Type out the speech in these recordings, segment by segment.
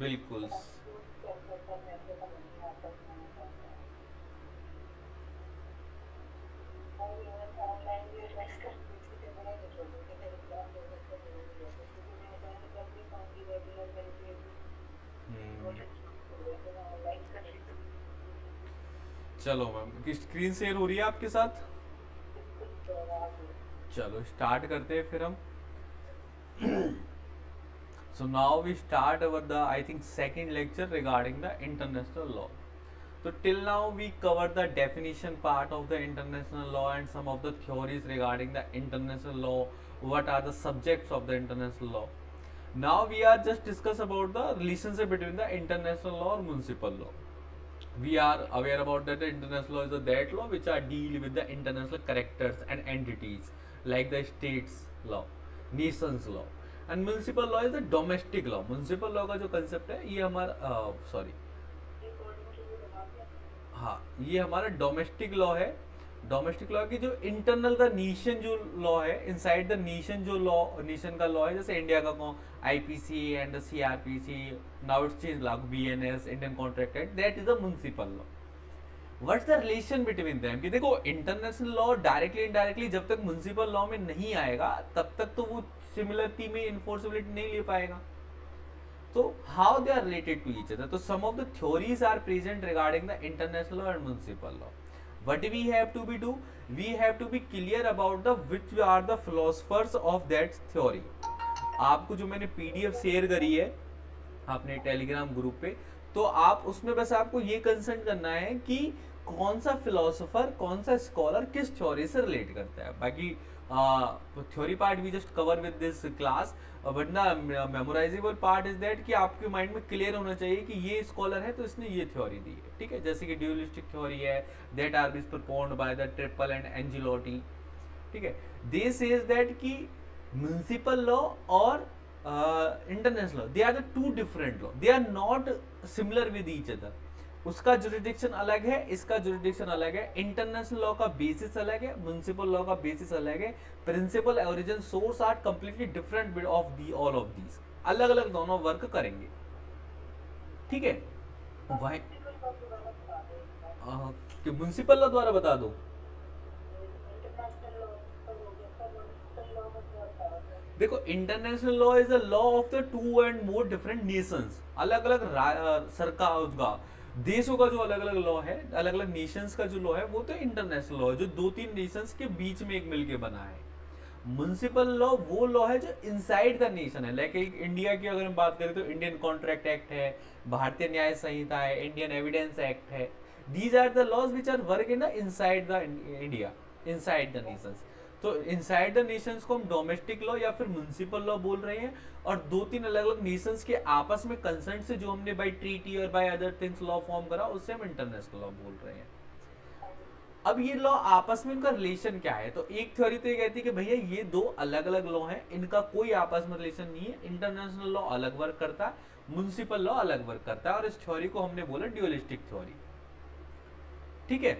बिल्कुल। हम्म, चलो मैम, की स्क्रीन शेयर हो रही है आपके साथ? चलो स्टार्ट करते हैं फिर हम। So now we start our the I think second lecture regarding the international law. So till now we covered the definition part of the international law and some of the theories regarding the international law. What are the subjects of the international law? Now we are just discuss about the relationship between the international law and municipal law. We are aware about that the international law is a that law which are deal with the international characters and entities like the states law, nations law, and municipal law is the domestic law. Municipal law का जो concept है ये हमारा sorry, हाँ ये हमारा domestic law है। Domestic law की जो इंटरनल द नेशन जो लॉ है, इनसाइड द नेशन जो लॉ, नेशन का लॉ है, जैसे इंडिया का कौन IPC and CrPC, now it's change लागू BNS, Indian contract act, that is the municipal law. What's the relation between them, कि देखो इंटरनेशनल लॉ डायरेक्टली इनडायरेक्टली जब तक म्युनिसिपल लॉ में नहीं आएगा तब तक तो वो सिमिलरिटी में इन्फोर्सिबिलिटी नहीं ले पाएगा। So how they are related to each other? So some of the theories are present regarding the international law and municipal law. What we have to be do? We have to be clear about the which are the philosophers of that theory. आपको जो मैंने PDF share करी है अपने Telegram group पे, तो आप उसमें बस आपको ये कंसर्न करना है कि कौन सा फिलोसोफर, कौन सा स्कॉलर किस थ्योरी से रिलेट करता है। बाकी theory part we just cover with this class, but ना मेमोराइजेबल पार्ट इज दैट कि आपके माइंड में क्लियर होना चाहिए कि ये स्कॉलर है तो इसने ये थ्योरी दी है, ठीक है। जैसे कि ड्यूलिस्टिक थ्योरी है, दैट आर बीज performed by the Triepel and Anzilotti, ठीक है। दे सेज दैट कि म्युनिसिपल लॉ और international law, they are the two different law, they are not similar with each other. उसका जुरिडिक्शन अलग है, इसका जुरिडिक्शन अलग है, इंटरनेशनल लॉ का बेसिस अलग है, म्युनिसिपल लॉ का बेसिस अलग है, principle origin source are completely different of the all of these, अलग अलग दोनों वर्क करेंगे, ठीक है। वही म्युनिसिपल लॉ द्वारा बता दो। देखो international law is a law of the two and more different Nations, अलग अलग सरकार का, देशों का जो अलग अलग लॉ है, अलग अलग नेशंस का जो लॉ है, वो तो इंटरनेशनल लॉ है जो दो तीन नेशंस के बीच में एक मिलके बना है। म्युनिसिपल लॉ वो लॉ है जो इनसाइड द नेशन है, लाइक इंडिया की अगर हम बात करें तो इंडियन कॉन्ट्रैक्ट एक्ट है, भारतीय न्याय संहिता है, इंडियन एविडेंस एक्ट है। These are the laws which are work in the inside the India, inside the nations. तो इनसाइड द नेशंस को हम डोमेस्टिक लॉ या फिर म्युनिसिपल लॉ बोल रहे हैं, और दो तीन अलग अलग नेशंस के आपस में कंसर्न से जो हमने बाई ट्रीटी और by other things law form करा, उससे हम इंटरनेशनल लॉ बोल रहे हैं। अब ये लॉ आपस में इनका रिलेशन क्या है? तो एक थ्योरी तो ये कहती है कि भैया ये दो अलग अलग लॉ हैं, इनका कोई आपस में रिलेशन नहीं है, इंटरनेशनल लॉ अलग वर्क करता है, म्युनिसिपल लॉ अलग वर्क करता है, और इस थ्योरी को हमने बोला ड्यूलिस्टिक थ्योरी, ठीक है।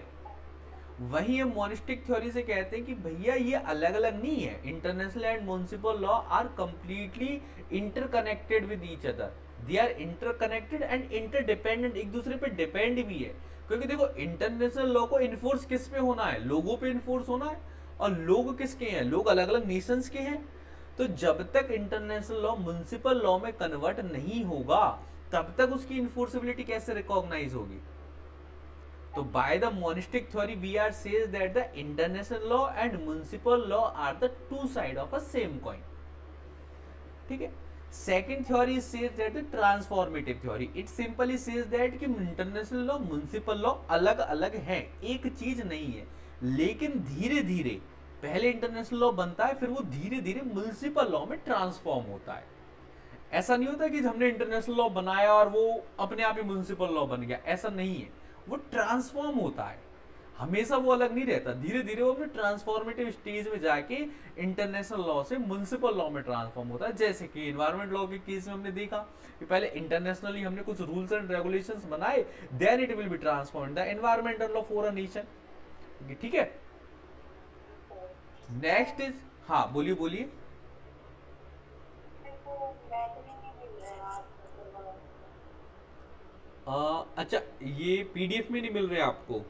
वही हम मोनिस्टिक थ्योरी से कहते हैं कि भैया ये अलग अलग नहीं है, international and municipal law are completely interconnected with each other, they are interconnected and interdependent, एक दूसरे पे डिपेंड भी है। क्योंकि देखो इंटरनेशनल लॉ को इन्फोर्स किस पे होना है? लोगों पे इन्फोर्स होना है, और लोग किसके हैं? लोग अलग अलग नेशंस के हैं। तो जब तक इंटरनेशनल लॉ म्युनिसिपल लॉ में कन्वर्ट नहीं होगा तब तक उसकी इन्फोर्सिबिलिटी कैसे रिकॉग्नाइज होगी? तो by the monistic theory we are says that the international law and municipal law are the two side of a same coin, ठीक है। Second theory says that the transformative theory, it simply says that कि international law municipal law अलग अलग है, एक चीज नहीं है, लेकिन धीरे धीरे पहले इंटरनेशनल लॉ बनता है, फिर वो धीरे धीरे म्युनिसिपल लॉ में ट्रांसफॉर्म होता है। ऐसा नहीं होता कि हमने इंटरनेशनल लॉ बनाया और वो अपने आप ही म्युनिसिपल लॉ बन गया, ऐसा नहीं है, वो ट्रांसफॉर्म होता है, हमेशा वो अलग नहीं रहता, धीरे धीरे वो अपने ट्रांसफॉर्मेटिव स्टेज में जाके इंटरनेशनल लॉ से म्युनिसिपल लॉ में ट्रांसफॉर्म होता है। जैसे कि इन्वायरमेंट लॉ के केस में हमने देखा कि पहले इंटरनेशनली हमने कुछ रूल्स एंड रेगुलेशंस बनाए, then it will be transform the environmental law for a nation, ठीक है। नेक्स्ट इज, हाँ बोलिए बोलिए। अच्छा, ये पीडीएफ में नहीं मिल रहे आपको?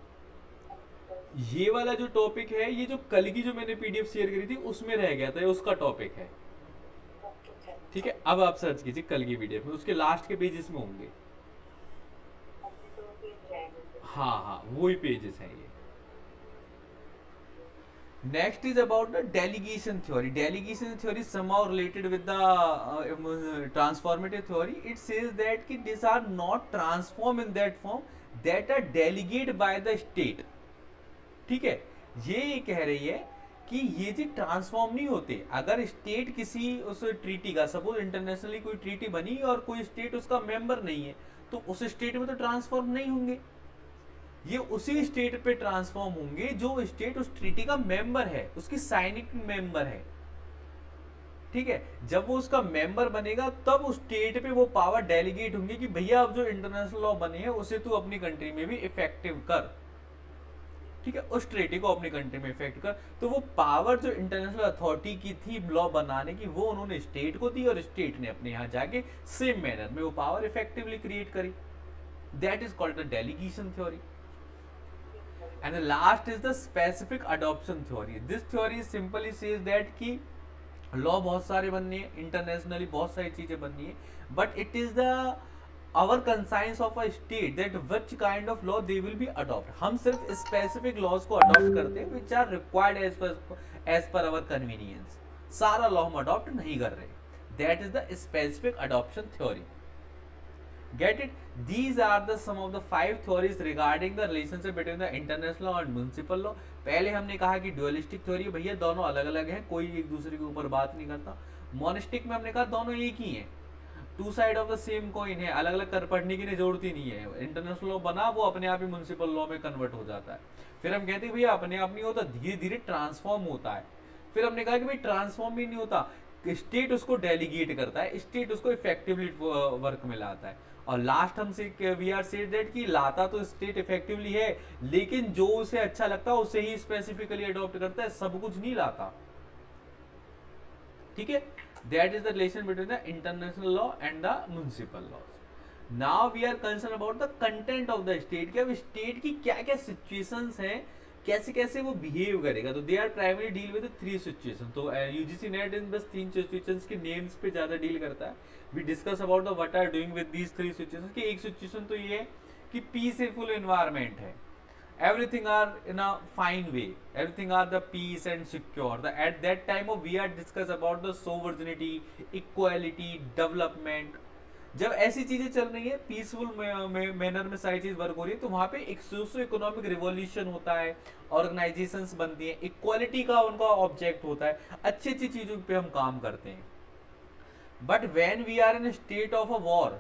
ये वाला जो टॉपिक है, ये जो कल की जो मैंने पीडीएफ शेयर करी थी उसमें रह गया था, ये उसका टॉपिक है। ठीक है, अब आप सर्च कीजिए कल की पीडीएफ में, उसके लास्ट के पेजेस में होंगे। हाँ हाँ, वही पेजेस हैं ये। Next is about the delegation theory. Delegation theory is somehow related with the transformative theory. It says that कि these are not transform in that form that are delegated by the state. ठीक है, ये कह रही है कि ये जी transform नहीं होते। अगर स्टेट किसी उस ट्रीटी का, सपोज इंटरनेशनली कोई ट्रीटी बनी और कोई स्टेट उसका मेंबर नहीं है, तो उस स्टेट में तो ट्रांसफॉर्म नहीं होंगे। ये उसी स्टेट पे ट्रांसफॉर्म होंगे जो स्टेट उस ट्रीटी का मेंबर है, उसकी साइनिंग मेंबर है। ठीक है, जब वो उसका मेंबर बनेगा तब उस स्टेट पे वो पावर डेलीगेट होंगे कि भैया अब जो इंटरनेशनल लॉ बने हैं उसे तू अपनी कंट्री में भी इफेक्टिव कर। ठीक है, उस ट्रीटी को अपनी कंट्री में इफेक्ट कर। तो वो पावर जो इंटरनेशनल अथॉरिटी की थी लॉ बनाने की, वो उन्होंने स्टेट को दी और स्टेट ने अपने यहाँ जाके सेम मैनर में वो पावर इफेक्टिवली क्रिएट करी। That is called the delegation theory. And the last is the specific adoption theory. This theory simply says that कि लॉ बहुत सारे बननी है, इंटरनेशनली बहुत सारी चीजें बननी है, but it is the our conscience of a state that which kind of law they will be adopt. हम सिर्फ स्पेसिफिक लॉज को अडॉप्ट करते हैं which are required as per our convenience. सारा लॉ हम अडॉप्ट नहीं कर रहे। That is the specific adoption theory. Get it? These are the some of the 5 theories regarding the relationship between the international law and municipal law. पहले हमने कहा कि ड्यूअलिस्टिक theory भैया दोनों अलग अलग हैं, कोई एक दूसरे के ऊपर बात नहीं करता। मोनिस्टिक में हमने कहा दोनों एक ही हैं, two side of the same coin है, अलग अलग कर पढ़ने की जरूरत ही नहीं है। इंटरनेशनल लॉ बना वो अपने आप ही म्युनिसिपल लॉ में कन्वर्ट हो जाता है। फिर हम कहते हैं भैया अपने आप नहीं होता, धीरे धीरे ट्रांसफॉर्म होता है। फिर हमने कहा कि भाई ट्रांसफॉर्म भी नहीं होता, स्टेट उसको डेलीगेट करता है, स्टेट उसको इफेक्टिवली वर्क में लाता है। और लास्ट हम से वी आर सेड दैट कि लाता तो स्टेट इफेक्टिवली है, लेकिन जो उसे अच्छा लगता है उसे ही स्पेसिफिकली अडॉप्ट करता है, सब कुछ नहीं लाता। ठीक है, that is the relation between the international law and the municipal laws. Now we are concern about the content of the state, कि अब स्टेट की क्या क्या सिचुएशंस हैं, कैसे कैसे वो बिहेव करेगा। तो they are primary deal with 3 situation. तो यूजीसी नेट इन बस 3 सिचुएशंस के नेम्स पे ज्यादा डील करता है। We discuss about the what are doing with these 3 situations. कि एक सिचुएशन तो ये है कि पीसफुल एनवायरनमेंट है, everything are in a fine way, everything are the peace and secure. At that time we are discuss about the sovereignty, equality, development. जब ऐसी चीजें चल रही है, पीसफुल मैनर में सारी चीज वर्क हो रही है, तो वहां पे एक सोशो इकोनॉमिक रिवॉल्यूशन होता है, ऑर्गेनाइजेशंस बनती हैं, इक्वालिटी का उनका ऑब्जेक्ट होता है, अच्छी अच्छी चीजों पे हम काम करते हैं। But when we are in state of a war,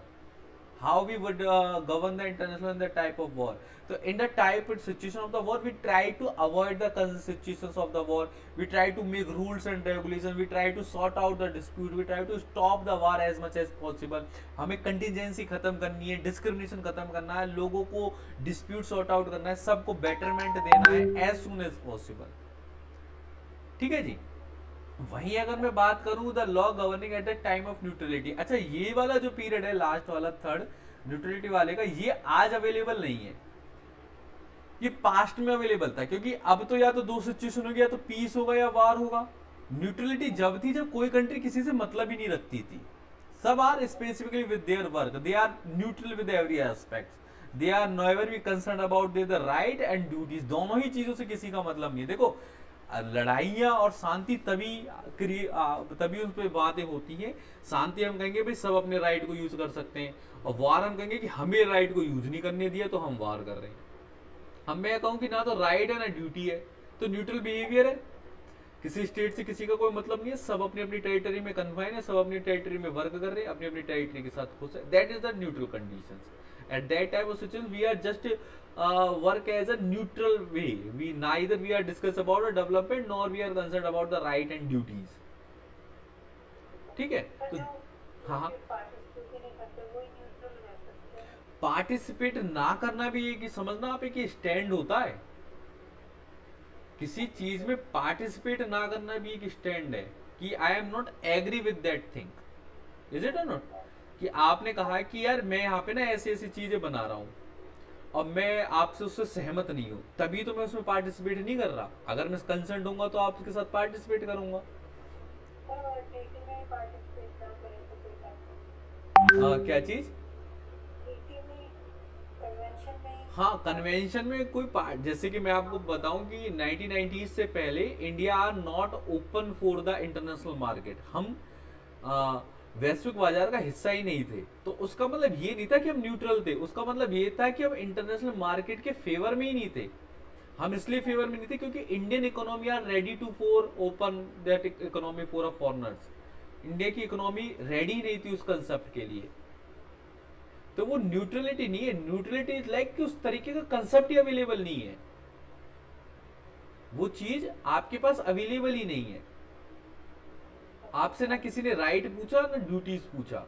how we would govern the international and the type of war. So in the type of situation of the war, we try to avoid the situations of the war, we try to make rules and regulations, we try to sort out the dispute, we try to stop the war as much as possible. हमें contingency खत्म करनी है, discrimination खत्म करना है, लोगों को dispute sort out करना है, सबको betterment देना है as soon as possible। ठीक है जी। वहीं अगर मैं बात करूं the law governing at the time of neutrality. अच्छा, ये वाला जो पीरियड है लास्ट वाला थर्ड न्यूट्रलिटी वाले का, ये आज अवेलेबल नहीं है, ये पास्ट में अवेलेबल था। क्योंकि अब तो या तो 2 सिचुएशन होगी, या तो पीस होगा या वार होगा। न्यूट्रलिटी जब थी जब कोई कंट्री किसी से मतलब ही नहीं रखती थी, सब are specifically with their work, they are neutral with every aspect, they are never be concern about their right and duties. दोनों ही चीजों से किसी का मतलब नहीं है। देखो, लड़ाइयाँ और शांति तभी उस पर बातें होती हैं। शांति हम कहेंगे भाई सब अपने राइट को यूज कर सकते हैं, और वार हम कहेंगे कि हमें राइट को यूज नहीं करने दिया तो हम वार कर रहे हैं। हम मैं कहूँ कि ना तो राइट है ना ड्यूटी है, तो न्यूट्रल बिहेवियर है। किसी स्टेट से किसी का कोई मतलब नहीं है, सब अपनी अपनी टेरिटरी में कन्फाइन है, सब अपनी टेरिटरी में वर्क कर रहे हैं, अपनी अपनी टेरिटरी के साथ खुश है। That is the neutral conditions. At that type of situation, we are just work as a neutral way. Neither we are discuss about the development nor we are concerned about the right and duties. ठीक है, तो हाँ हाँ, participate ना करना भी एक समझना आप एक स्टैंड होता है। किसी चीज में पार्टिसिपेट ना करना भी एक स्टैंड है कि I am not agree with that thing, is it और नॉट। कि आपने कहा कि यार मैं यहाँ पे ना ऐसी ऐसी चीजें बना रहा हूँ और मैं आपसे उससे सहमत नहीं हूँ, तभी तो मैं उसमें पार्टिसिपेट नहीं कर रहा। अगर मैं कंसर्न दूंगा तो आपके साथ पार्टिसिपेट करूंगा। ट्रीटी में पार्टिसिपेट ना करें तो कोई बात नहीं। क्या चीज? ट्रीटी में, कन्वेंशन में ही हाँ, पार्टिसिपेट। कन्वेंशन में कोई पार्ट, जैसे कि मैं आपको बताऊं कि 1990 से पहले India are not open for the international market. हम आ, वैश्विक बाजार का हिस्सा ही नहीं थे। तो उसका मतलब ये नहीं था कि हम न्यूट्रल थे, उसका मतलब ये था कि हम इंटरनेशनल मार्केट के फेवर में ही नहीं थे। हम इसलिए फेवर में नहीं थे क्योंकि Indian economy are ready to for open that economy for a foreigners. India की इकोनॉमी रेडी नहीं थी उस कंसेप्ट के लिए। तो वो न्यूट्रलिटी नहीं है, न्यूट्रलिटी इज लाइक कि उस तरीके का कंसेप्ट ही अवेलेबल नहीं है, वो चीज आपके पास अवेलेबल ही नहीं है। आपसे ना किसी ने राइट पूछा ना ड्यूटीज पूछा।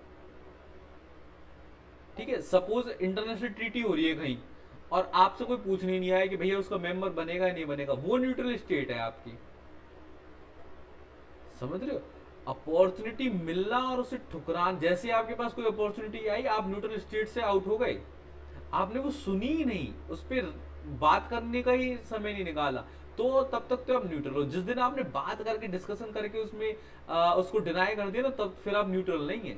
ठीक है, सपोज इंटरनेशनल ट्रीटी हो रही है कहीं और आपसे कोई पूछने नहीं आया कि भैया उसका मेंबर बनेगा या नहीं बनेगा, वो न्यूट्रल स्टेट है आपकी। समझ रहे हो? अपॉर्चुनिटी मिलना और उसे ठुकरान, जैसे आपके पास कोई अपॉर्चुनिटी आई आप न्यूट्रल स्टेट से आउट हो गए, आपने वो सुनी ही नहीं, उस पर बात करने का ही समय नहीं निकाला, तो तब तक तो आप न्यूट्रल हो। जिस दिन आपने बात करके डिस्कशन करके उसमें उसको डिनाई कर दिया ना, तब फिर आप न्यूट्रल नहीं है।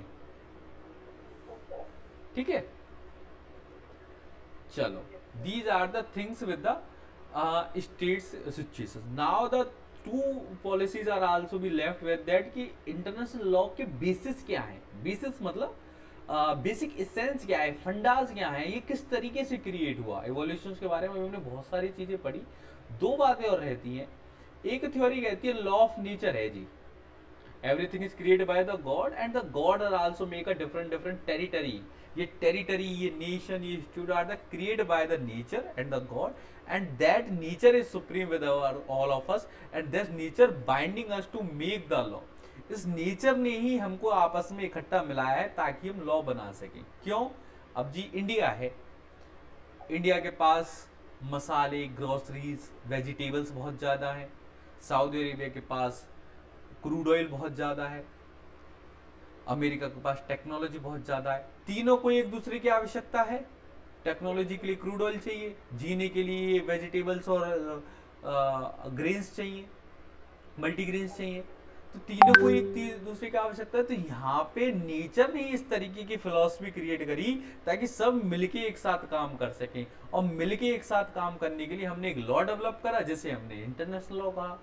ओके। ठीक है, चलो, these are the things with the states situation. Now the two policies are also be left with that कि इंटरनेशनल लॉ के बेसिस क्या है। बेसिस मतलब बेसिक इसेंस क्या है, फंडास क्या है, ये किस तरीके से क्रिएट हुआ। एवोल्यूशन के बारे में हमने बहुत सारी चीजें पढ़ी। दो बातें और रहती हैं। एक थ्योरी कहती है लॉ ऑफ नेचर है जी, everything is created by the god and the god are also make a different different territory. ये टेरिटरी, ये नेशन, ये stood are the created by the nature and the god, and that nature is supreme with all of us, and that nature binding us to make the law. इस nature ने ही हमको आपस में इकट्ठा मिलाया है ताकि हम लॉ बना सकें। क्यों? अब जी इंडिया है, इंडिया के पास मसाले, ग्रोसरीज, वेजिटेबल्स बहुत ज़्यादा हैं। सऊदी अरेबिया के पास क्रूड ऑयल बहुत ज़्यादा है। अमेरिका के पास टेक्नोलॉजी बहुत ज़्यादा है। तीनों को एक दूसरे की आवश्यकता है। टेक्नोलॉजी के लिए क्रूड ऑयल चाहिए, जीने के लिए वेजिटेबल्स और ग्रेन्स चाहिए, मल्टीग्रेन्स चाहिए। तो तीनों को एक दूसरे की आवश्यकता है। तो यहाँ पे नेचर ने इस तरीके की फिलॉसफी क्रिएट करी ताकि सब मिलके एक साथ काम कर सकें, और मिलके एक साथ काम करने के लिए हमने एक लॉ डेवलप करा जिसे हमने इंटरनेशनल लॉ कहा।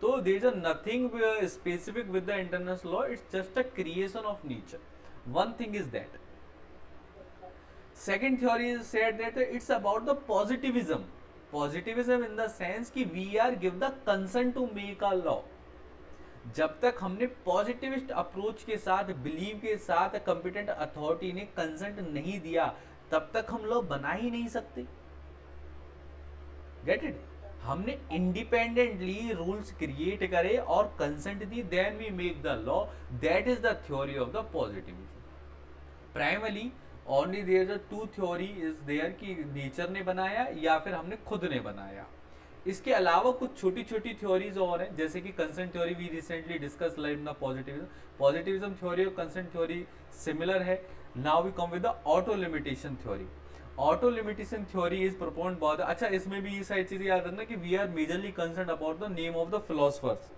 तो there is nothing specific with the international law, it's just a creation of nature. One thing is that. Second theory is said that it's about the positivism. Positivism in the sense कि we are give the consent to make a law. जब तक हमने positivist approach के साथ, believe के साथ competent authority ने consent नहीं दिया, तब तक हम लॉ बना ही नहीं सकते। Get it? हमने इंडिपेंडेंटली रूल्स क्रिएट करे और कंसेंट दी, then we make the law. That is the theory of the positivism. Primarily only there is two theory is there कि नेचर ने बनाया या फिर हमने खुद ने बनाया। इसके अलावा कुछ छोटी छोटी थ्योरीज और हैं, जैसे कि consent theory we recently discuss like the positivism. Positivism theory और कंसेंट थ्योरी सिमिलर है। Now we come with the auto limitation theory. Auto limitation theory is propound by the, अच्छा इसमें भी ये सारी चीजें याद रखना कि we are majorly concern about the name of the philosophers.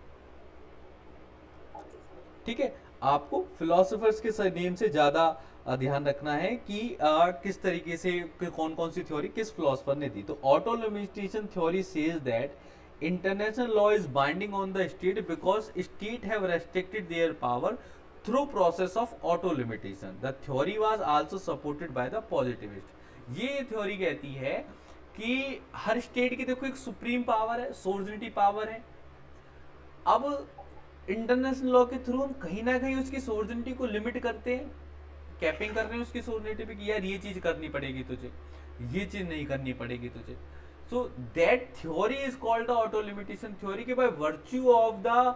ठीक है, आपको फिलोसोफर्स के नेम से ज्यादा ध्यान रखना है कि किस तरीके से कौन कौन सी थ्योरी किस फिलोसफर ने दी। तो auto limitation theory says that international law is binding on the state because state have restricted their power through process of auto limitation. The theory was also supported by the positivist. ये theory कहती है कि हर state की देखो एक supreme power है, सोर्जनिटी power है। अब इंटरनेशनल लॉ के थ्रू हम कहीं ना कहीं उसकी सोर्जनिटी को लिमिट करते हैं, कैपिंग कर रहे हैं उसकी सोर्जनिटी पे कि यार ये चीज करनी पड़ेगी तुझे, ये चीज नहीं करनी पड़ेगी तुझे। So that theory is called the auto limitation theory के by virtue of the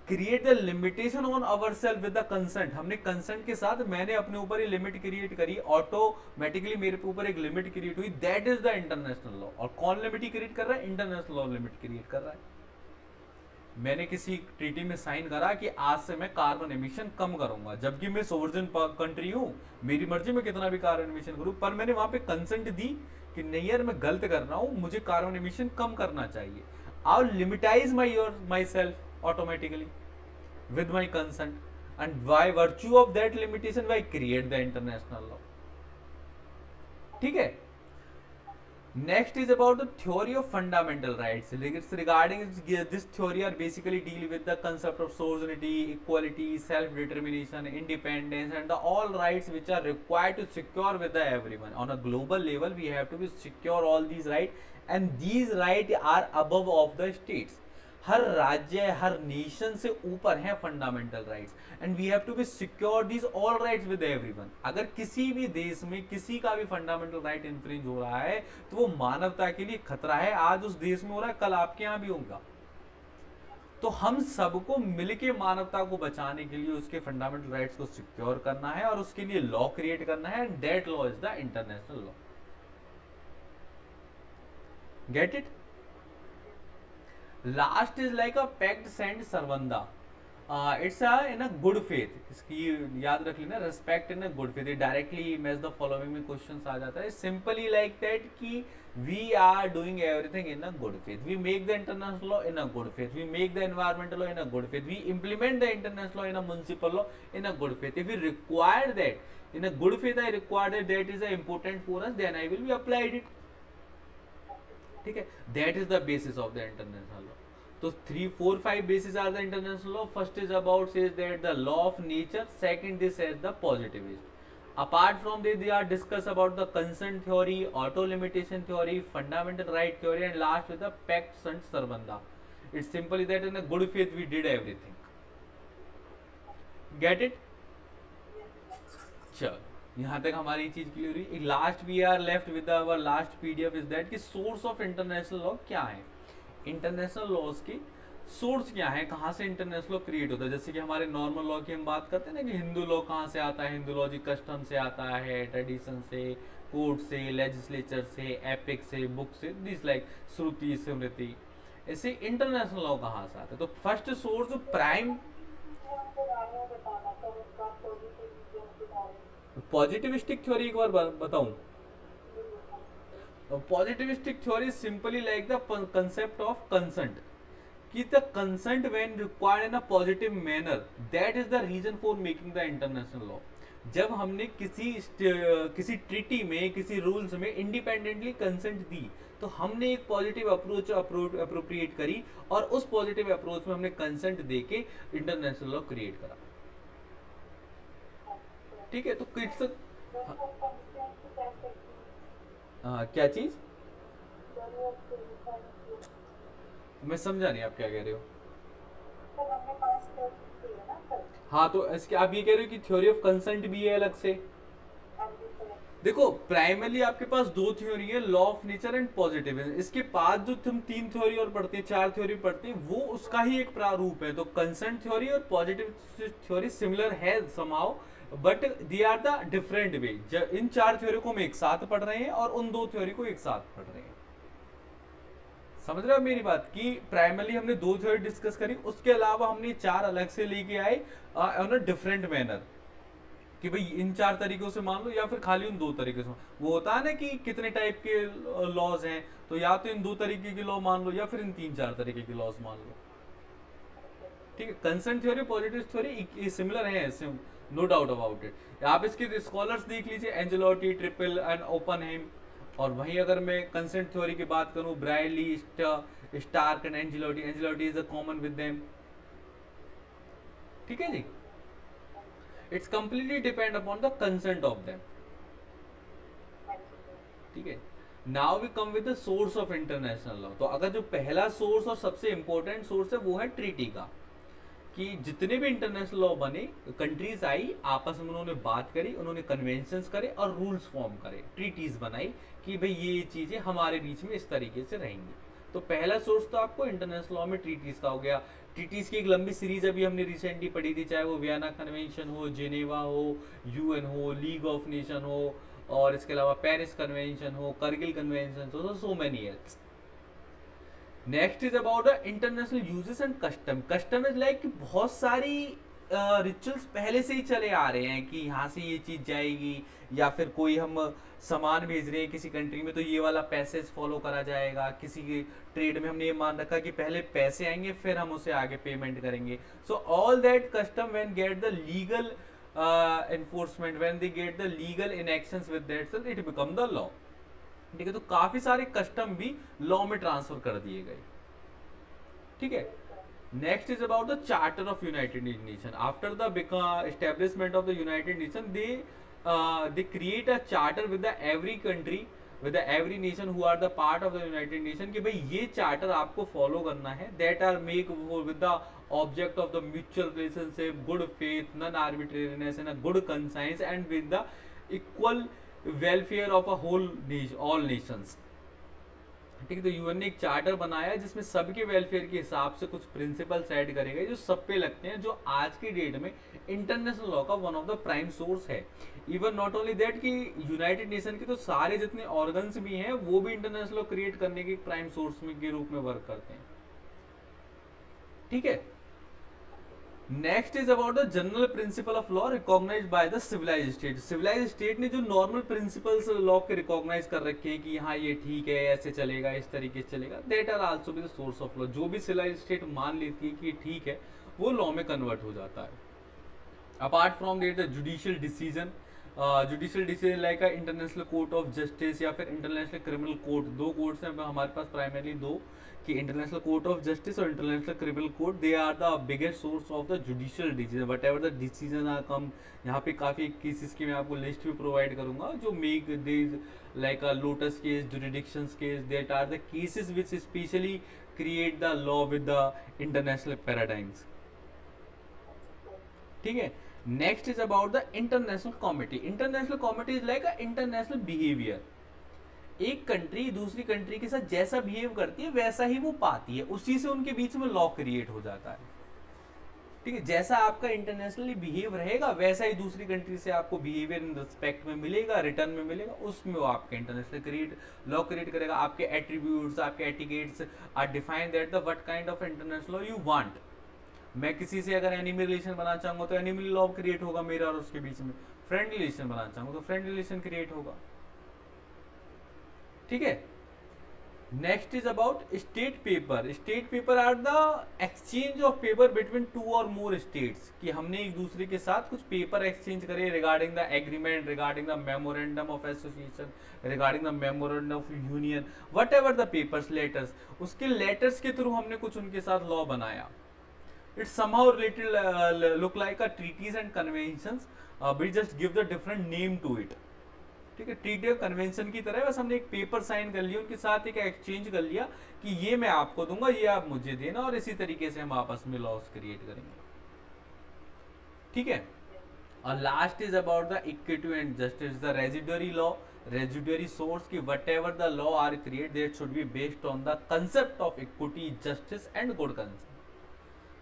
create the limitation on our self with the consent. हमने कंसेंट के साथ मैंने अपने ऊपर ये लिमिट क्रिएट करी, ऑटोमेटिकली मेरे ऊपर एक लिमिट क्रिएट हुई, that is the international law. और कौन लिमिट क्रिएट कर रहा है? इंटरनेशनल लॉ लिमिट क्रिएट कर रहा है। मैंने किसी ट्रीटी में साइन करा कि आज से मैं कार्बन एमिशन कम करूंगा, जबकि मैं सोवर्जन कंट्री हूँ, मेरी मर्जी में कितना भी कार्बन एमिशन करूँ, पर मैंने वहां पे कंसेंट दी कि नहीं यार मैं गलत कर रहा हूँ, मुझे कार्बन एमिशन कम करना चाहिए। I limitize my self automatically with my consent, and by virtue of that limitation I create the international law. ठीक है। Next is about the theory of fundamental rights. Regarding this theory are basically deal with the concept of sovereignty, equality, self-determination, independence, and the all rights which are required to secure with the everyone. On a global level, we have to be secure all these rights, and these rights are above of the states. हर राज्य हर nation से ऊपर है fundamental rights, and we have to be secure these all rights with everyone. अगर किसी भी देश में किसी का भी फंडामेंटल राइट इन्फ्रिंज हो रहा है तो वो मानवता के लिए खतरा है। आज उस देश में हो रहा है, कल आपके यहाँ भी होगा। तो हम सबको मिलके मानवता को बचाने के लिए उसके फंडामेंटल राइट्स को सिक्योर करना है और उसके लिए लॉ क्रिएट करना है, and that law is the international law. Get it? Last is like a pact sunt servanda, it's in a good faith. इसकी याद रख लेना, respect in a good faith. Directly match the following में question आ जाता है, simply like that कि we are doing everything in a good faith, we make the international law in a good faith, we make the environmental law in a good faith, we implement the international law in a municipal law in a good faith. If we require that in a good faith, I require that is important for us, then I will be applied it. ठीक है, that is the basis of the international law. तो 3, 4, 5 bases are the international law. First is about says that the law of nature. Second, this says the positivist. Apart from this, they are discuss about the consent theory, auto limitation theory, fundamental right theory, and last with the pact sunt servanda. It's simply that in a good faith we did everything. Get it? चलो यहाँ तक हमारी चीज clear हुई। एक last we are left with our last PDF is that कि source of international law क्या है। इंटरनेशनल लॉज की सोर्स क्या है, कहाँ से इंटरनेशनल लॉ क्रिएट होता है। जैसे कि हमारे नॉर्मल लॉ की हम बात करते हैं ना कि हिंदू लॉ कहाँ से आता है, हिंदू लॉ जी कस्टम से आता है, ट्रेडिशन से, कोर्ट से, लेजिस्लेचर से, एपिक से, बुक से, दिस लाइक श्रुति स्मृति। ऐसे इंटरनेशनल लॉ कहाँ से आता है। तो first source prime positivistic theory एक बार बताऊं। Positivistic theory is simply like the concept of consent. कि the consent when required in a positive manner, that is the reason for making the international law. जब हमने किसी treaty में, किसी rules में independently consent दी, तो हमने एक पॉजिटिव अप्रोच अप्रोप्रिएट करी, और उस पॉजिटिव अप्रोच में हमने कंसेंट देके इंटरनेशनल लॉ क्रिएट करा। ठीक है, तो किट्स क्या चीज, मैं समझा नहीं आप क्या कह रहे हो। हाँ, तो इसके आप ये कह रहे हो कि थ्योरी ऑफ कंसेंट भी है अलग से। देखो प्राइमरली आपके पास दो थ्योरी है, law of nature and positivism. इसके बाद जो तुम 3 थ्योरी और पढ़ते हैं, 4 थ्योरी पढ़ते हैं, वो उसका ही एक प्रारूप है। तो कंसेंट थ्योरी और पॉजिटिव थ्योरी सिमिलर है somehow, but they are the different way. इन 4 थ्योरी को हम एक साथ पढ़ रहे हैं और उन 2 थ्योरी को एक साथ पढ़ रहे हैं। समझ रहे हो मेरी बात कि प्राइमरली हमने 2 थ्योरी डिस्कस करी, उसके अलावा हमने 4 अलग से लेके आए ऑन अ डिफरेंट मैनर कि भाई इन 4 तरीकों से मान लो, या फिर खाली उन 2 तरीके से। वो होता है ना कि कितने टाइप के लॉज हैं, तो या तो इन 2 तरीके की लॉ मान लो या फिर इन 3-4 तरीके की लॉज मान लो। ठीक है, consent theory positive theory similar है, नो डाउट अबाउट इट। आप इसके स्कॉलर्स देख लीजिए, एंजेलोटी, ट्रिपल एंड ओपनहेम। और वहीं अगर मैं कंसेंट थ्योरी की बात करूं, briefly, Starke and Anzilotti, Anzilotti is a common with them. ठीक है जी, it's completely depend upon the consent of them. ठीक है, now we come with the source of international law. तो अगर जो पहला सोर्स और सबसे इंपॉर्टेंट सोर्स है वो है ट्रीटी का, कि जितने भी इंटरनेशनल लॉ बने, कंट्रीज आई, आपस में उन्होंने बात करी, उन्होंने कन्वेंशंस करे और रूल्स फॉर्म करे, ट्रीटीज बनाई कि भाई ये चीजें हमारे बीच में इस तरीके से रहेंगी। तो पहला सोर्स तो आपको इंटरनेशनल लॉ में ट्रीटीज का हो गया। ट्रीटीज की एक लंबी सीरीज अभी हमने रिसेंटली पढ़ी थी, चाहे वो वियना कन्वेंशन हो, जेनेवा हो, यूएन हो, लीग ऑफ नेशन हो, और इसके अलावा पेरिस कन्वेंशन हो, करगिल कन्वेंशन हो, so many else. Next is about the international uses and custom. Custom is like बहुत सारी रिचुअल्स पहले से ही चले आ रहे हैं कि यहाँ से ये चीज जाएगी, या फिर कोई हम सामान भेज रहे हैं किसी कंट्री में तो ये वाला पैसेज फॉलो करा जाएगा. किसी के ट्रेड में हमने ये मान रखा कि पहले पैसे आएंगे फिर हम उसे आगे पेमेंट करेंगे. So all that custom when get the legal enforcement, when they get the legal enactions with that, so it become the law. ठीक है, तो काफी सारे कस्टम भी लॉ में ट्रांसफर कर दिए गए. ठीक है. Next is about the charter of United nation. After the establishment of the United nation, they create a charter with the every country, with the every nation who are the part of the United Nation, कि भाई ये charter आपको follow करना है. that are make with the object of the mutual relationship, good faith, non arbitrariness and a good conscience, and with the equal welfare of a whole all nations. ठीक है, तो UN ने एक charter बनाया जिसमें सबके वेलफेयर के हिसाब से कुछ प्रिंसिपल सेट करे गए जो सब पे लगते हैं, जो आज की डेट में इंटरनेशनल लॉ का one of the prime source है. इवन नॉट ओनली दैट कि यूनाइटेड नेशन के तो सारे जितने ऑर्गन्स भी हैं वो भी इंटरनेशनल लॉ क्रिएट करने के प्राइम सोर्स में के रूप में वर्क करते हैं. ठीक है. Next is about the general principle of law recognized by the civilized state. Civilized state ने जो नॉर्मल प्रिंसिपल्स लॉ के रिकॉग्नाइज कर रखे हैं कि हाँ ये ठीक है, ऐसे चलेगा, इस तरीके से चलेगा, that are also be the source of law. जो भी सिविलाइज्ड स्टेट मान लेती है कि ये ठीक है, वो लॉ में कन्वर्ट हो जाता है. Apart from that the judicial decision, judicial decision like international court of justice या फिर इंटरनेशनल क्रिमिनल कोर्ट. दो कोर्ट्स हैं हमारे पास प्राइमरली, दो, कि इंटरनेशनल कोर्ट ऑफ जस्टिस और international criminal court. They are the biggest source of the judicial decision. Whatever the decision are come, यहाँ पे काफ़ी केसेस की मैं आपको लिस्ट भी प्रोवाइड करूंगा जो make this like a Lotus case, jurisdictions case, that are the cases which specially create the law with the international paradigms. ठीक है. Next is about the international comity. International comity is like a international behaviour. एक country दूसरी country के साथ जैसा behave करती है वैसा ही वो पाती है, उसी से उनके बीच में लॉ क्रिएट हो जाता है. ठीक है. जैसा आपका इंटरनेशनली बिहेव रहेगा वैसा ही दूसरी कंट्री से आपको बिहेवियर इन रिस्पेक्ट में मिलेगा, रिटर्न में मिलेगा, उसमें वो आपके इंटरनेशनल क्रिएट लॉ क्रिएट करेगा. आपके एट्रीब्यूट्स, आपके etiquettes are define that the what kind of international law you want. मैं किसी से अगर एनिमी रिलेशन बनाना चाहूंगा तो एनिमी लॉ क्रिएट होगा मेरा और उसके बीच में. फ्रेंड रिलेशन बनाना चाहूंगा तो फ्रेंड रिलेशन क्रिएट होगा. ठीक है. Next is about state paper. State paper are the exchange of paper between two और मोर स्टेट्स, कि हमने एक दूसरे के साथ कुछ पेपर एक्सचेंज करे regarding the agreement, regarding the memorandum of association, regarding the memorandum of union, what ever the papers, letters, उसके लेटर्स के थ्रू हमने कुछ उनके साथ लॉ बनाया. It's somehow related, look like a treaties and conventions. We just give the different name to it. ठीक है. Treaty और कन्वेंशन की तरह बस हमने एक पेपर साइन कर लिया, उनके साथ एक एक्सचेंज कर लिया कि ये मैं आपको दूंगा, ये आप मुझे देना, और इसी तरीके से हम आपस में लॉस क्रिएट करेंगे. ठीक है. और last is about the equity and justice. The residuary law, residuary source की whatever the law are create that should be based on the concept of equity, justice and good concept.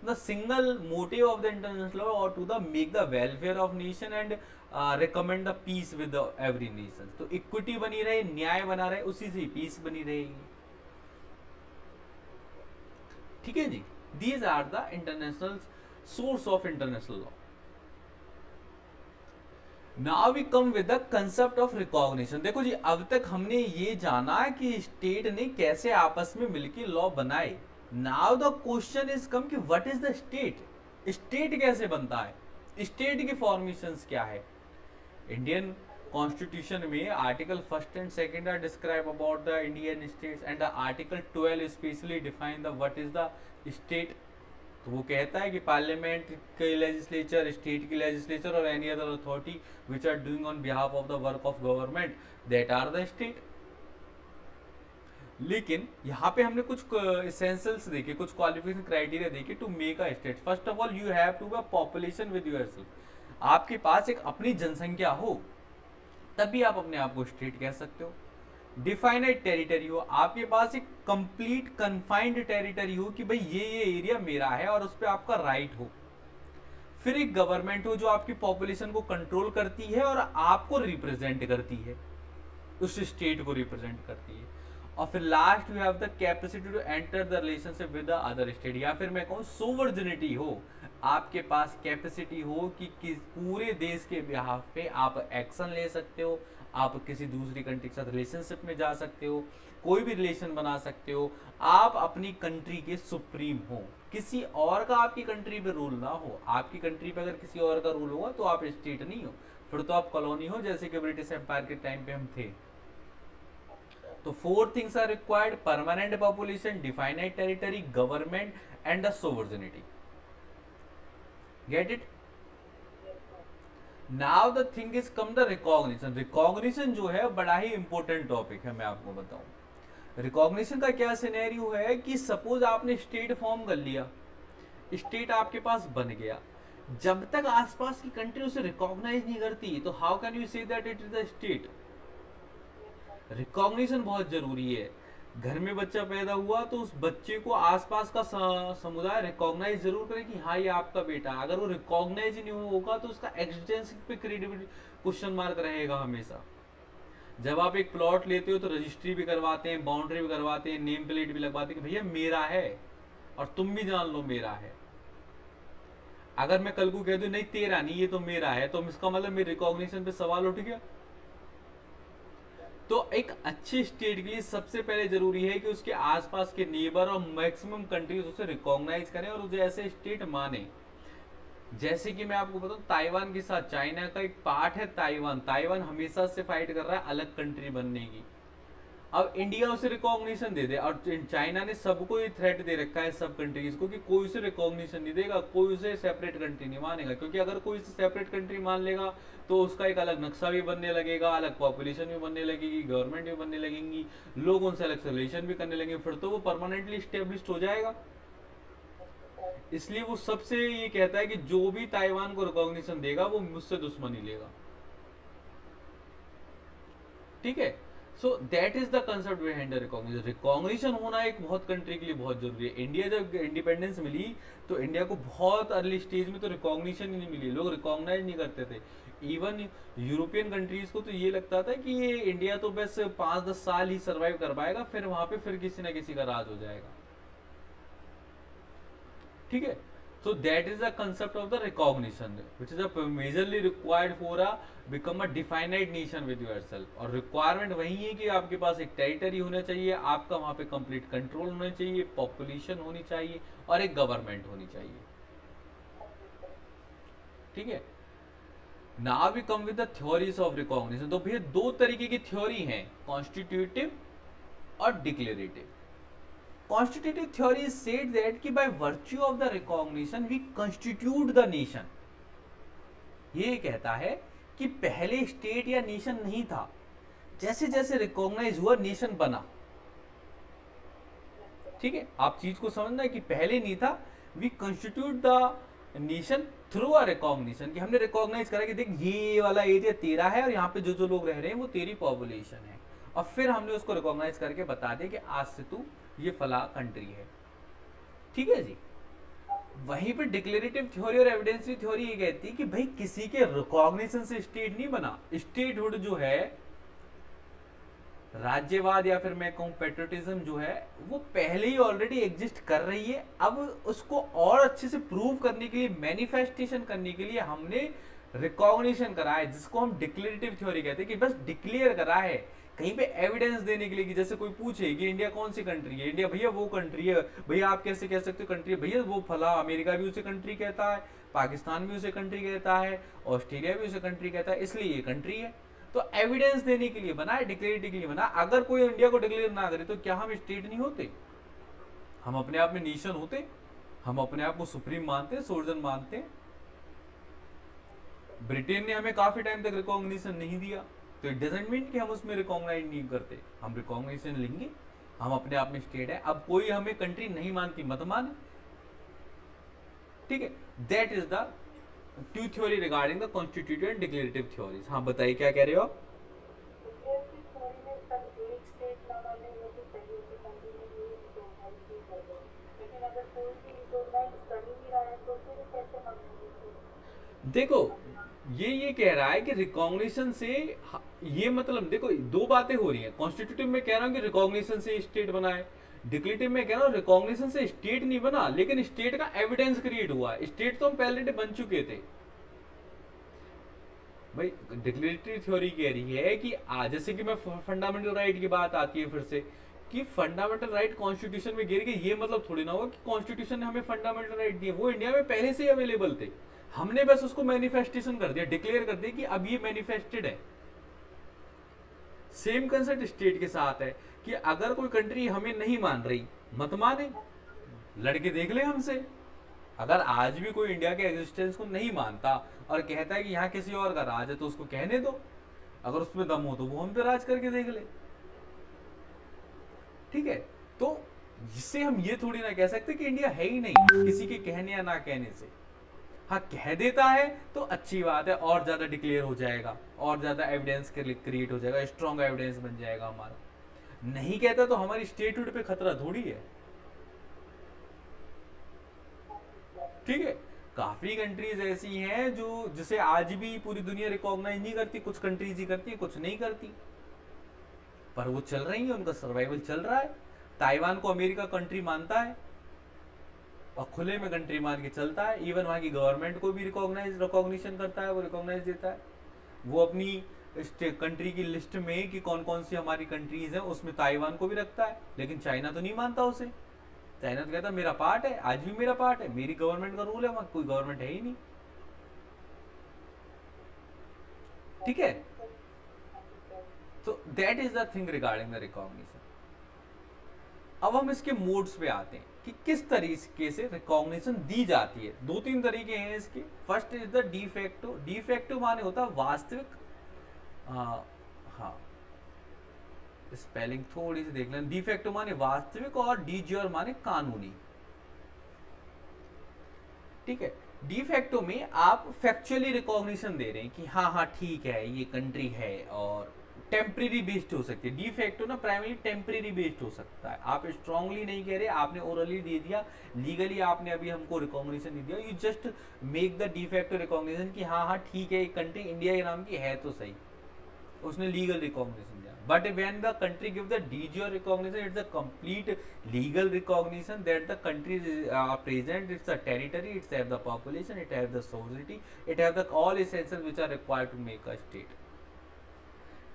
The single motive of the international law or to the make the welfare of nation and recommend the peace with the every nation. तो equity बनी रहे, न्याय बना रहे, उसी से piece बनी रहेगी. ठीक है जी. These are the international source of international law. Now we come with the concept of recognition. देखो जी, अब तक हमने ये जाना कि स्टेट ने कैसे आपस में मिलकर लॉ बनाए. Now the question is come कि what is the state. State कैसे बनता है, स्टेट की फॉर्मेशंस क्या है. इंडियन कॉन्स्टिट्यूशन में article 1 and 2 are describe about the Indian states and the article 12 specially define the what is the state. तो वो कहता है कि पार्लियामेंट के लेजिस्लेचर, स्टेट की लेजिस्लेचर और any other authority which are doing on behalf of the work of government, that are the state. लेकिन यहाँ पे हमने कुछ एसेंशियल्स देखे, कुछ क्वालिफिकेशन क्राइटेरिया देखे to make a state. First of all you have to be population with yourself. आपके पास एक अपनी जनसंख्या हो तभी आप अपने आप को स्टेट कह सकते हो. डिफाइनेड टेरिटरी हो, आपके पास एक कंप्लीट कन्फाइंड टेरिटरी हो कि भाई ये एरिया मेरा है और उस पर आपका राइट हो. फिर एक गवर्नमेंट हो जो आपकी पॉपुलेशन को कंट्रोल करती है और आपको रिप्रेजेंट करती है, उस स्टेट को रिप्रेजेंट करती है. और फिर last you have the capacity to enter the relationship with the other state, या फिर मैं कहूँ सोवर्जिनिटी हो, आपके पास कैपेसिटी हो कि किस पूरे देश के बिहाफ पे आप एक्शन ले सकते हो, आप किसी दूसरी कंट्री के साथ रिलेशनशिप में जा सकते हो, कोई भी रिलेशन बना सकते हो, आप अपनी कंट्री के सुप्रीम हो, किसी और का आपकी कंट्री पे रूल ना हो। आपकी कंट्री पे अगर किसी और का रूल होगा तो आप स्टेट नहीं हो, फिर तो आप कॉलोनी हो, जैसे कि ब्रिटिश एम्पायर के टाइम पे हम थे। तो 4 things are required: permanent population, definite territory, government and the sovereignty. Get it? Now the thing is come the recognition. Recognition जो है बड़ा ही इंपॉर्टेंट टॉपिक है, मैं आपको बताऊं। रिकॉग्निशन का क्या सिनेरियो है कि सपोज आपने स्टेट फॉर्म कर लिया, स्टेट आपके पास बन गया, जब तक आसपास की कंट्री उसे रिकॉग्नाइज नहीं करती तो how can you say that it is a state? Recognition बहुत जरूरी है। घर में बच्चा पैदा हुआ तो उस बच्चे को आसपास का समुदाय रिकॉग्नाइज जरूर करे कि हाँ ये आपका बेटा। अगर वो रिकॉग्नाइज ही नहीं होगा तो उसका एग्जिस्टेंस पे क्रेडिबिलिटी क्वेश्चन मार्क रहेगा हमेशा। जब आप एक प्लॉट लेते हो तो रजिस्ट्री भी करवाते हैं, बाउंड्री भी करवाते हैं, नेम प्लेट भी लगवाते हैं कि भैया मेरा है और तुम भी जान लो मेरा है। अगर मैं कल को कह दूं नहीं तेरा नहीं ये तो मेरा है, तो इसका मतलब मेरे रिकॉग्निशन पे सवाल उठ गया। तो एक अच्छे स्टेट के लिए सबसे पहले जरूरी है कि उसके आसपास के नेबर और मैक्सिमम कंट्रीज उसे रिकॉग्नाइज करें और उसे ऐसे स्टेट माने। जैसे कि मैं आपको बताऊं, ताइवान के साथ चाइना का एक पार्ट है ताइवान। ताइवान हमेशा से फाइट कर रहा है अलग कंट्री बनने की। अब इंडिया उसे रिकॉग्निशन दे दे, और चाइना ने सबको ये थ्रेट दे रखा है सब कंट्रीज को कि कोई उसे रिकॉग्निशन नहीं देगा, कोई उसे सेपरेट कंट्री नहीं मानेगा। क्योंकि अगर कोई उसे सेपरेट कंट्री मान लेगा तो उसका एक अलग नक्शा भी बनने लगेगा, अलग पॉपुलेशन भी बनने लगेगी, गवर्नमेंट भी बनने लगेंगी, लोग उनसे अलग से रिलेशन भी करने लगेंगे, फिर तो वो परमानेंटली स्टेब्लिश हो जाएगा। इसलिए वो सबसे ये कहता है कि जो भी ताइवान को रिकॉग्निशन देगा वो मुझसे दुश्मनी लेगा। ठीक है? So that is the concept behind the recognition. Recognition होना एक बहुत कंट्री के लिए बहुत जरूरी है। इंडिया जब इंडिपेंडेंस मिली तो इंडिया को बहुत अर्ली स्टेज में तो रिकॉग्निशन ही नहीं मिली, लोग रिकॉग्नाइज नहीं करते थे। इवन यूरोपियन कंट्रीज को तो ये लगता था कि ये इंडिया तो बस 5-10 साल ही सर्वाइव कर पाएगा, फिर वहां पे फिर किसी ना किसी का राज हो जाएगा। ठीक है? so that is the concept of the recognition which is a majorly required for a become a definite nation with yourself। और रिक्वायरमेंट वही है कि आपके पास एक टेरिटरी होना चाहिए, आपका वहां पे कंप्लीट कंट्रोल होना चाहिए, पॉपुलेशन होनी चाहिए और एक गवर्नमेंट होनी चाहिए। ठीक है? Now we come with the theories of recognition. तो भैया 2 तरीके की थ्योरी हैं, कॉन्स्टिट्यूटिव और declarative. Constitutive theory said that कि by virtue of the recognition we constitute the nation। ये कहता है कि पहले स्टेट या नेशन नहीं था, जैसे जैसे रिकॉग्नाइज हुआ नेशन बना। ठीक है? आप चीज को समझना है कि पहले नहीं था, we constitute the nation through a recognition, कि हमने रिकॉग्नाइज करा कि देख ये वाला एरिया तेरा है और यहाँ पे जो जो लोग रह रहे हैं वो तेरी पॉपुलेशन है, और फिर हमने उसको रिकॉग्नाइज करके बता दिया कि आज से तू ये फला कंट्री है। ठीक है जी? वहीं पे डिक्लेरेटिव थ्योरी और एविडेंशियल थ्योरी ये कहती है कि भाई किसी के रिकॉग्निशन से स्टेट नहीं बना। स्टेटहुड जो है, राज्यवाद या फिर मैं कहूं पेट्रियोटिज्म जो है, वो पहले ही ऑलरेडी एग्जिस्ट कर रही है। अब उसको और अच्छे से प्रूव करने के लिए, मैनिफेस्टेशन करने के लिए हमने रिकॉग्निशन करा है, जिसको हम डिक्लेरेटिव थ्योरी कहते हैं। कि बस डिक्लेयर करा है कहीं पे एविडेंस देने के लिए, कि जैसे कोई पूछे कि इंडिया कौन सी कंट्री है, इंडिया भैया वो कंट्री है। भैया आप कैसे कह सकते हो कंट्री है? भैया वो फला अमेरिका भी उसे कंट्री कहता है, पाकिस्तान भी उसे कंट्री कहता है, ऑस्ट्रेलिया भी उसे कंट्री कहता है, इसलिए ये कंट्री है। तो एविडेंस देने के लिए बना है, डिक्लेरेटिव के लिए बना। अगर कोई इंडिया को डिक्लेयर ना करे तो क्या हम स्टेट नहीं होते? हम अपने आप में नेशन होते? हम अपने आप को सुप्रीम मानते, सोर्जन मानते। ब्रिटेन ने हमें काफी टाइम तक रिकॉग्निशन नहीं दिया, तो इट डजंट मीन कि हम उसमें रिकॉग्नाइज नहीं करते। हम रिकॉग्निशन लेंगे, हम अपने आप में स्टेट है। अब कोई हमें कंट्री नहीं मानती, मत माने। ठीक है? That is the two theory regarding the constitutive and declarative theories. हाँ बताइए क्या कह रहे हो आप? देखो ये कह रहा है कि रिकॉग्निशन से ये मतलब देखो दो बातें हो रही हैं। कॉन्स्टिट्यूटिव में कह रहा हूं कि रिकॉग्निशन से स्टेट बना है, डिक्लेरेटिव में कह रहा हूं रिकॉग्निशन से स्टेट नहीं बना, लेकिन स्टेट का एविडेंस क्रिएट हुआ है। स्टेट तो हम पहले बन चुके थे भाई। डिक्लेरेटरी थ्योरी कह रही है कि आज जैसे कि मैं फंडामेंटल राइट की बात आती है फिर से कि फंडामेंटल राइट कॉन्स्टिट्यूशन में गिर गए, ये मतलब थोड़ी ना होगा कि कॉन्स्टिट्यूशन ने हमें फंडामेंटल राइट दिए, वो इंडिया में पहले से ही अवेलेबल थे, हमने बस उसको मैनिफेस्टेशन कर दिया, डिक्लेयर कर दिया कि अब ये मैनिफेस्टेड है। सेम कंसेप्ट स्टेट के साथ है कि अगर कोई कंट्री हमें नहीं मान रही, मत माने, लड़के देख ले हमसे। अगर आज भी कोई इंडिया के एग्जिस्टेंस को नहीं मानता और कहता है कि यहाँ किसी और का राज है, तो उसको कहने दो, अगर उसमें दम हो तो वो हम पे राज करके देख ले। ठीक है, तो जिससे हम ये थोड़ी ना कह सकते कि इंडिया है ही नहीं किसी के कहने या ना कहने से। हाँ, कह देता है तो अच्छी बात है, और ज्यादा डिक्लेयर हो जाएगा, और ज्यादा एविडेंस क्रिएट हो जाएगा, स्ट्रॉन्ग एविडेंस बन जाएगा हमारा। नहीं कहता तो हमारी स्टेटहुड पे खतरा थोड़ी है। ठीक है, काफी कंट्रीज ऐसी हैं जो जिसे आज भी पूरी दुनिया रिकॉग्नाइज नहीं करती, कुछ कंट्रीज ही करती है, कुछ नहीं करती, पर वो चल रही है, उनका सर्वाइवल चल रहा है। ताइवान को अमेरिका कंट्री मानता है और खुले में कंट्री मान के चलता है, इवन वहां की गवर्नमेंट को भी रिकॉग्निशन करता है, वो रिकॉग्नाइज देता है। वो अपनी कंट्री की लिस्ट में कि कौन कौन सी हमारी कंट्रीज हैं उसमें ताइवान को भी रखता है, लेकिन चाइना तो नहीं मानता उसे। चाइना तो कहता मेरा पार्ट है, आज भी मेरा पार्ट है, मेरी गवर्नमेंट का रूल है, वहां कोई गवर्नमेंट है ही नहीं। ठीक है, तो that is the thing regarding the recognition. अब हम इसके मोड्स पे आते हैं कि किस तरीके से रिकॉग्निशन दी जाती है। दो तीन तरीके हैं इसके। First is the de facto. De facto माने होता है वास्तविक, हाँ स्पेलिंग थोड़ी सी देख लें। डिफेक्टो माने वास्तविक और डीज्योर माने कानूनी। ठीक है, डिफेक्टो में आप फैक्चुअली रिकॉग्निशन दे रहे हैं कि हाँ हाँ ठीक है ये कंट्री है, और टेम्परेरी बेस्ड हो सकती है। डिफेक्टो ना प्राइमरी टेम्परेरी बेस्ड हो सकता है। आप स्ट्रांगली नहीं कह रहे, आपने ओरली दे दिया, लीगली आपने अभी हमको रिकॉग्निशन नहीं दिया, you just make the de facto recognition कि हाँ हाँ ठीक है ये कंट्री इंडिया के नाम की है तो सही, उसने लीगल रिकॉग्निशन दिया। But when the country give the de jure recognition, it's a complete legal recognition that the country are present, it's a territory, it's have the population, it have the society, it have the all essential which are required to make a state.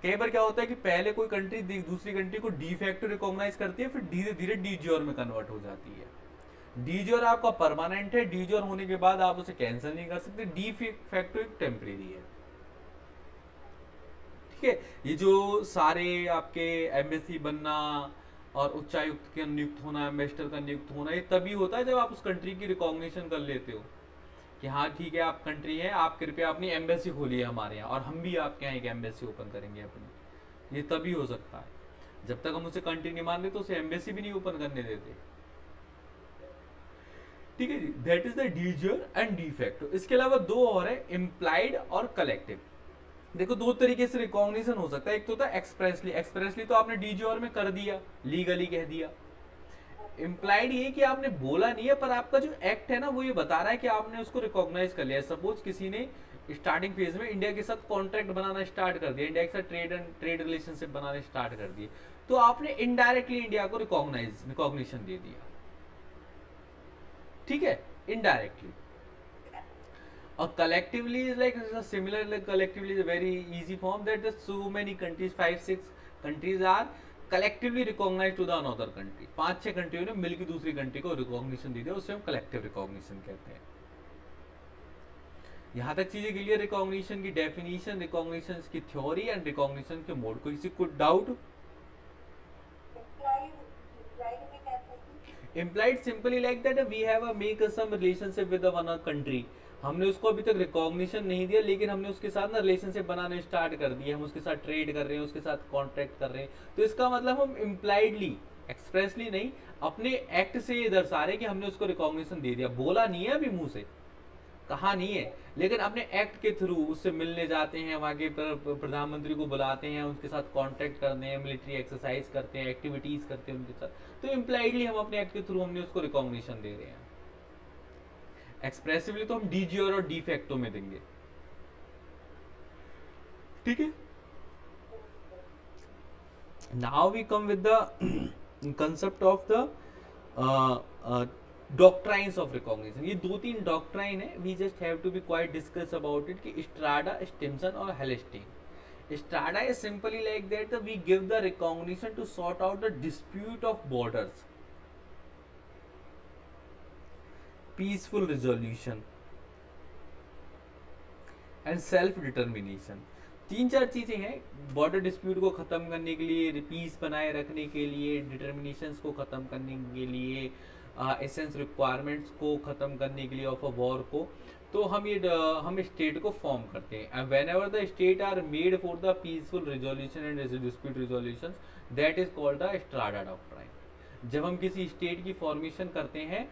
कई बार क्या होता है कि पहले कोई country दूसरी country को डी फैक्टो रिकॉग्नाइज करती है, फिर धीरे धीरे डीज्योर में कन्वर्ट हो जाती है। डीज्योर आपका परमानेंट है, डीज्योर होने के बाद आप उसे कैंसिल नहीं कर सकते। डी फैक्टो एक टेम्परेरी है। ठीक है, ये जो सारे आपके एम्बेसी बनना और उच्चायुक्त का नियुक्त होना, एम्बेसडर का नियुक्त होना, ये तभी होता है जब आप उस कंट्री की रिकॉग्निशन कर लेते हो कि हाँ ठीक है आप कंट्री है, आप कृपया अपनी एम्बेसी खोलिए हमारे यहाँ, और हम भी आपके यहाँ एक एम्बेसी ओपन करेंगे अपनी। ये तभी हो सकता है। जब तक हम उसे कंट्री नहीं मान लेते तो उसे एम्बेसी भी नहीं ओपन करने देते। ठीक है जी, that is the de jure and de facto. इसके अलावा दो और है, इम्प्लाइड और कलेक्टिव। देखो दो तरीके से रिकॉग्निशन हो सकता है। एक तो होता है एक्सप्रेसली। एक्सप्रेसली तो आपने डीज्योर में कर दिया, लीगली कह दिया। इम्प्लाइड ये कि आपने बोला नहीं है, पर आपका जो एक्ट है ना वो ये बता रहा है कि आपने उसको रिकॉग्नाइज कर लिया। सपोज किसी ने स्टार्टिंग फेज में इंडिया के साथ कॉन्ट्रैक्ट बनाना स्टार्ट कर दिया, इंडिया के साथ ट्रेड रिलेशनशिप बनाने स्टार्ट कर दिए, तो आपने इनडायरेक्टली इंडिया को रिकॉग्निशन दे दिया। ठीक है, इनडायरेक्टली। और collectively is like similar, like collectively is a very easy form that the so many countries, 5-6 countries are collectively recognized to the another country। 5-6 कंट्रियों ने मिलकर दूसरी कंट्री को रिकॉग्निशन दे दिया, उसे हम कलेक्टिव रिकॉग्निशन कहते हैं। यहाँ तक चीजें क्लियर? रिकॉग्निशन की डेफिनेशन, रिकॉग्निशन की थ्योरी एंड रिकॉग्निशन के मोड। कोई कुछ doubt? Implied simply like that we have a make some relationship with the one country। हमने उसको अभी तक रिकॉग्निशन नहीं दिया, लेकिन हमने उसके साथ ना रिलेशनशिप बनाने स्टार्ट कर दिए, हम उसके साथ ट्रेड कर रहे हैं, उसके साथ कॉन्ट्रैक्ट कर रहे हैं। तो इसका मतलब हम इम्प्लाइडली, एक्सप्रेसली नहीं, अपने एक्ट से ये दर्शा रहे हैं कि हमने उसको रिकॉग्निशन दे दिया। बोला नहीं है अभी, मुंह से कहा नहीं है, लेकिन अपने एक्ट के थ्रू उससे मिलने जाते हैं, वहाँ के प्रधानमंत्री को बुलाते हैं, उनके साथ कॉन्टैक्ट करते हैं, मिलिट्री एक्सरसाइज करते हैं, एक्टिविटीज करते हैं उनके साथ। तो इम्प्लाइडली हम अपने एक्ट के थ्रू हमने उसको रिकॉग्निशन दे रहे हैं। एक्सप्रेसिवली तो हम डीज्योर और डी फैक्टो में देंगे। ठीक है. Now we come with the concept of the uh, uh, doctrines of recognition. ये दो तीन डॉक्ट्राइन है. We just have to be quite discuss about it कि Strada, Stimson और Hellestein. Strada is simply like that we give the recognition to sort out the dispute of borders, peaceful resolution and self determination. तीन चार चीज़ें हैं border dispute को ख़त्म करने के लिए, पीस बनाए रखने के लिए, डिटर्मिनेशंस को ख़त्म करने के लिए, एसेंस रिक्वायरमेंट्स को ख़त्म करने के लिए ऑफ अ वॉर को. तो हम स्टेट को फॉर्म करते हैं. Whenever the state are made for the peaceful resolution and dispute resolution, that is called the Estrada doctrine. जब हम किसी स्टेट की फॉर्मेशन करते हैं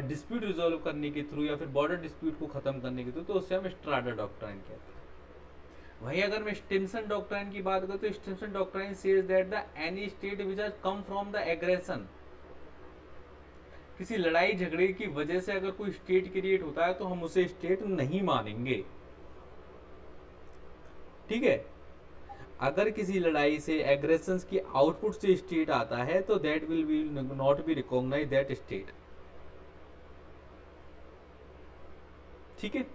डिस्प्यूट रिजोल्व करने के थ्रू या फिर बॉर्डर डिस्प्यूट को खत्म करने के थ्रू, तो उससे हम स्ट्राडा डॉक्ट्राइन कहते हैं. वहीं अगर मैं स्टिम्सन डॉक्ट्राइन की बात करूं तो Stimson doctrine says that the any state which has come from the aggression, किसी लड़ाई झगड़े की वजह से अगर कोई स्टेट क्रिएट होता है तो हम उसे स्टेट नहीं मानेंगे. ठीक है. अगर किसी लड़ाई से एग्रेशन की आउटपुट से स्टेट आता है तो that will be not be recognize that state. ठीक है.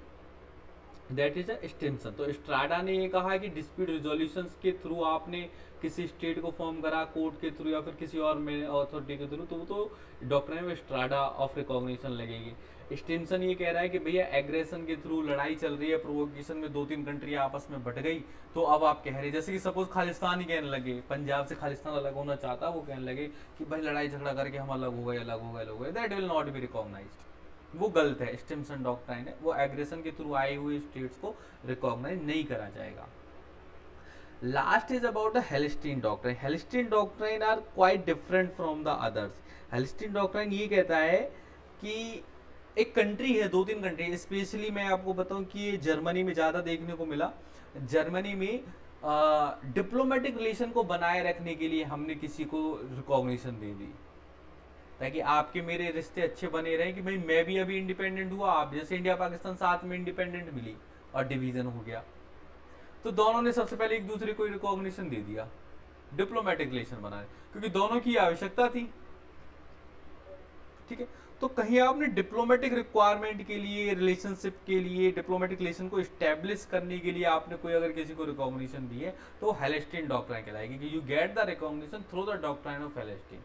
That is a Stimson. तो स्ट्राडा ने ये कहा कि डिस्प्यूट रिजोल्यूशन के थ्रू आपने किसी स्टेट को फॉर्म करा कोर्ट के थ्रू या फिर किसी और में अथॉरिटी के थ्रू, तो वो तो डॉक्ट्राइन में स्ट्राडा ऑफ रिकॉग्निशन लगेगी. स्टिम्सन ये कह रहा है कि भैया एग्रेशन के थ्रू लड़ाई चल रही है, प्रोवोकेशन में दो तीन कंट्री आपस में बट गई, तो अब आप कह रहे हैं जैसे कि सपोज खालिस्तान ही कहने लगे, पंजाब से खालिस्तान अलग होना चाहता, वो कहने लगे कि भाई लड़ाई झगड़ा करके हम अलग हो गए, अलग हो गए, अलग हो गए. That will not be recognized. वो गलत है. स्टिम्सन डॉक्ट्राइन है, वो एग्रेशन के थ्रू आई हुई स्टेट्स को रिकॉग्नाइज नहीं करा जाएगा. Last is about the Hallstein doctrine. Hallstein doctrine are quite different from the others. Hallstein doctrine ये कहता है कि एक कंट्री है, दो तीन कंट्री, स्पेशली मैं आपको बताऊं कि ये जर्मनी में ज़्यादा देखने को मिला. जर्मनी में डिप्लोमेटिक रिलेशन को बनाए रखने के लिए हमने किसी को रिकॉग्निशन दे दी ताकि आपके मेरे रिश्ते अच्छे बने रहे कि भाई मैं भी अभी इंडिपेंडेंट हुआ, आप जैसे इंडिया पाकिस्तान साथ में इंडिपेंडेंट मिली और डिवीजन हो गया, तो दोनों ने सबसे पहले एक दूसरे को रिकॉग्निशन दे दिया, डिप्लोमेटिक रिलेशन बनाए, क्योंकि दोनों की आवश्यकता थी. ठीक है. तो कहीं आपने डिप्लोमेटिक रिक्वायरमेंट के लिए, रिलेशनशिप के लिए, डिप्लोमेटिक रिलेशन को स्टैब्लिश करने के लिए आपने कोई अगर किसी को रिकॉग्निशन दी है तो हेलस्टीन डॉक्ट्राइन कहलाएगी कि you get the recognition through the doctrine of Hallstein.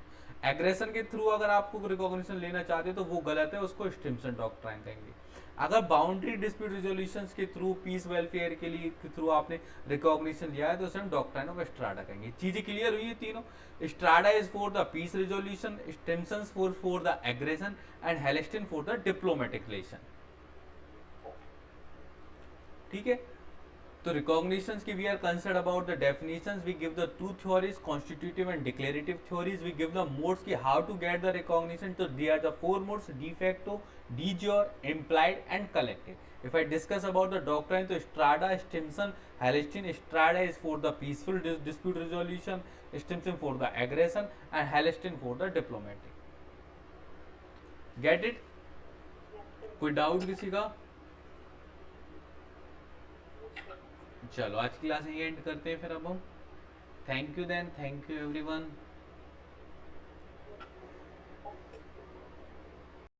Aggression के थ्रू अगर आपको रिकॉग्निशन लेना चाहते हो तो वो गलत है, उसको स्टिम्सन डॉक्ट्राइन कहेंगे. अगर बाउंड्री डिस्प्यूट रिजोल्यूशन के थ्रू, पीस वेलफेयर के लिए के थ्रू आपने रिकॉग्निशन लिया है तो उसे हम डॉक्ट्राइन ऑफ स्ट्राडा कहेंगे. चीजें क्लियर हुई है तीनों. Estrada is for the peace resolution, Stimson for the aggression and Hallstein for the diplomatic relation. ठीक है. तो रिकॉग्निशंस की we are concern about the definitions. We give the two theories, constitutive and declarative theories. We give the modes की how to get the recognition. तो they are the four modes: de facto, de jure, implied and collective. If I discuss about the doctrine, तो Strada, Stimson, Hellestein. Strada is for the peaceful dispute resolution, Stimson for the aggression and Hellestein for the diplomatic. Get it? कोई doubt किसी का? चलो आज की class यही and करते हैं फिर अब हम. Thank you then, thank you everyone.